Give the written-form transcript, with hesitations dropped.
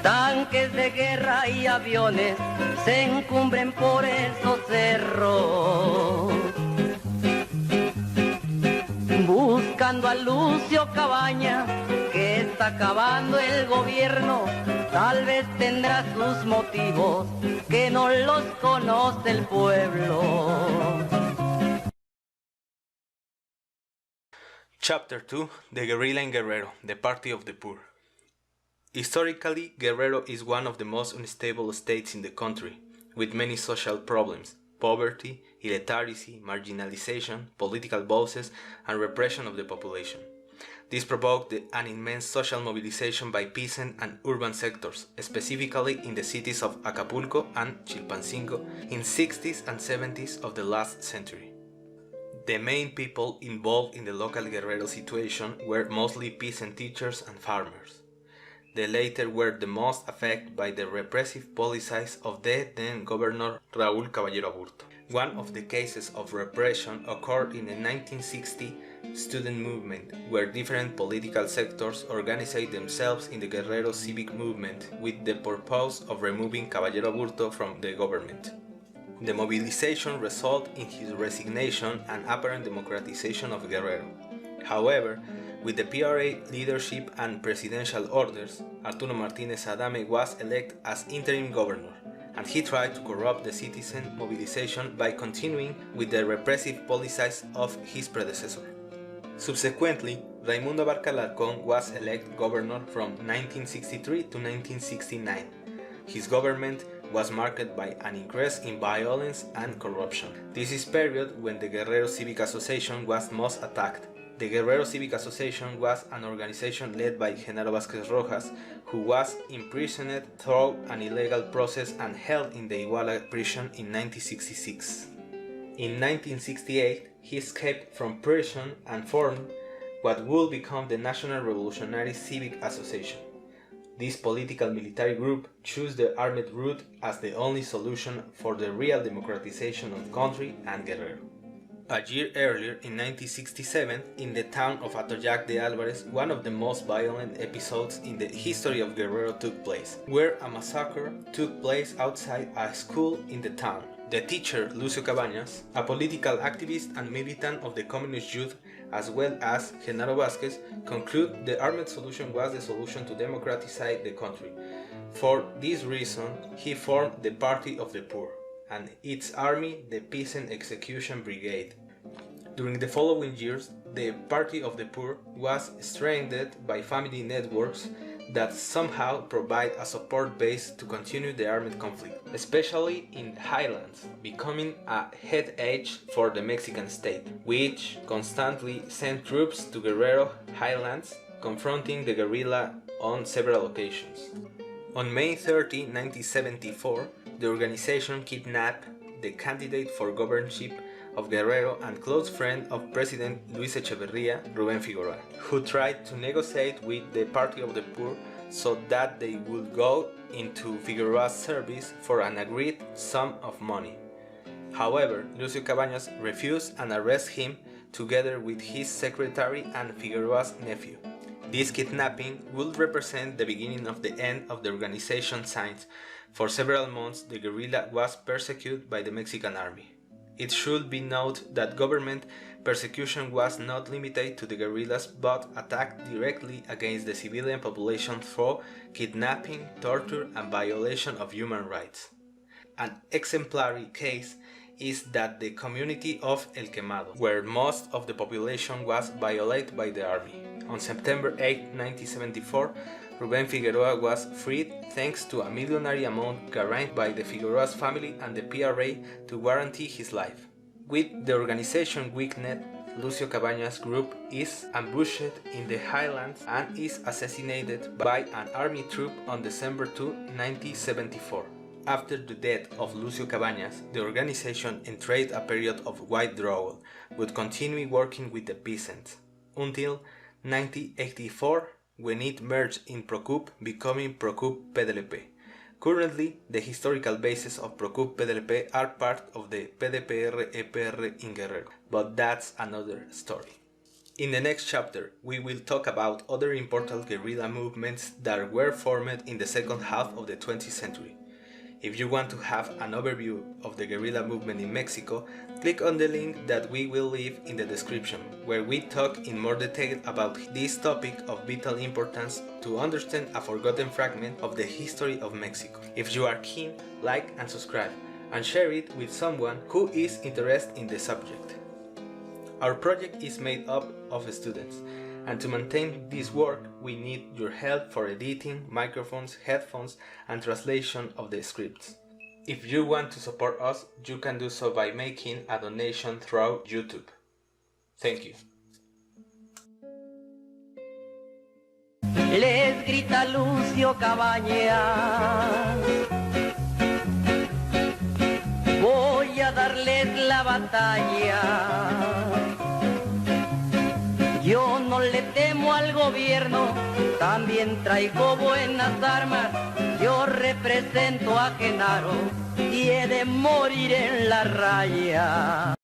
Tanques de guerra y aviones se encumbren por esos cerros, buscando a Lucio Cabañas, que está acabando el gobierno. Tal vez tendrá sus motivos que no los conoce el pueblo. Chapter 2: The Guerrilla in Guerrero, the Party of the Poor. Historically, Guerrero is one of the most unstable states in the country, with many social problems: poverty, illiteracy, marginalization, political bosses, and repression of the population. This provoked an immense social mobilization by peasant and urban sectors, specifically in the cities of Acapulco and Chilpancingo in 60s and 70s of the last century. The main people involved in the local Guerrero situation were mostly peasant teachers and farmers. The latter were the most affected by the repressive policies of the then governor Raúl Caballero Aburto. One of the cases of repression occurred in the 1960 student movement, where different political sectors organized themselves in the Guerrero civic movement with the purpose of removing Caballero Aburto from the government. The mobilization resulted in his resignation and apparent democratization of Guerrero. However, with the PRA leadership and presidential orders, Arturo Martínez Adame was elected as interim governor, and he tried to corrupt the citizen mobilization by continuing with the repressive policies of his predecessor. Subsequently, Raimundo Abarca Alarcón was elected governor from 1963 to 1969. His government was marked by an increase in violence and corruption. This is the period when the Guerrero Civic Association was most attacked. The Guerrero Civic Association was an organization led by Genaro Vázquez Rojas, who was imprisoned through an illegal process and held in the Iguala prison in 1966. In 1968, he escaped from prison and formed what would become the National Revolutionary Civic Association. This political military group chose the armed route as the only solution for the real democratization of the country and Guerrero. A year earlier, in 1967, in the town of Atoyac de Álvarez, one of the most violent episodes in the history of Guerrero took place, where a massacre took place outside a school in the town. The teacher, Lucio Cabañas, a political activist and militant of the Communist Youth, as well as Genaro Vázquez, concluded the armed solution was the solution to democratize the country. For this reason, he formed the Party of the Poor, and its army, the Peasant Execution Brigade. During the following years, the Party of the Poor was strengthened by family networks that somehow provide a support base to continue the armed conflict, especially in the highlands, becoming a headache for the Mexican state, which constantly sent troops to Guerrero highlands, confronting the guerrilla on several occasions. On May 30, 1974, the organization kidnapped the candidate for governorship of Guerrero and close friend of President Luis Echeverría, Rubén Figueroa, who tried to negotiate with the Party of the Poor so that they would go into Figueroa's service for an agreed sum of money. However, Lucio Cabañas refused and arrested him together with his secretary and Figueroa's nephew. This kidnapping would represent the beginning of the end of the organization since, for several months, the guerrilla was persecuted by the Mexican army. It should be noted that government persecution was not limited to the guerrillas but attacked directly against the civilian population through kidnapping, torture, and violation of human rights. An exemplary case is that the community of El Quemado, where most of the population was violated by the army. On September 8, 1974, Rubén Figueroa was freed thanks to a millionary amount guaranteed by the Figueroa's family and the PRA to guarantee his life. With the organization weakened, Lucio Cabañas' group is ambushed in the highlands and is assassinated by an army troop on December 2, 1974. After the death of Lucio Cabañas, the organization entered a period of withdrawal, but continued working with the peasants, until 1984, when it merged in Procup, becoming Procup PDLP. Currently, the historical bases of Procup PDLP are part of the PDPR-EPR in Guerrero, but that's another story. In the next chapter, we will talk about other important guerrilla movements that were formed in the second half of the 20th century. If you want to have an overview of the guerrilla movement in Mexico, click on the link that we will leave in the description, where we talk in more detail about this topic of vital importance to understand a forgotten fragment of the history of Mexico. If you are keen, like and subscribe, and share it with someone who is interested in the subject. Our project is made up of students, and to maintain this work we need your help for editing, microphones, headphones, and translation of the scripts. If you want to support us, you can do so by making a donation through YouTube. Thank you. Les grita Lucio Cabañas, voy a darles la batalla. Yo no le temo al gobierno, también traigo buenas armas. Yo represento a Genaro y he de morir en la raya.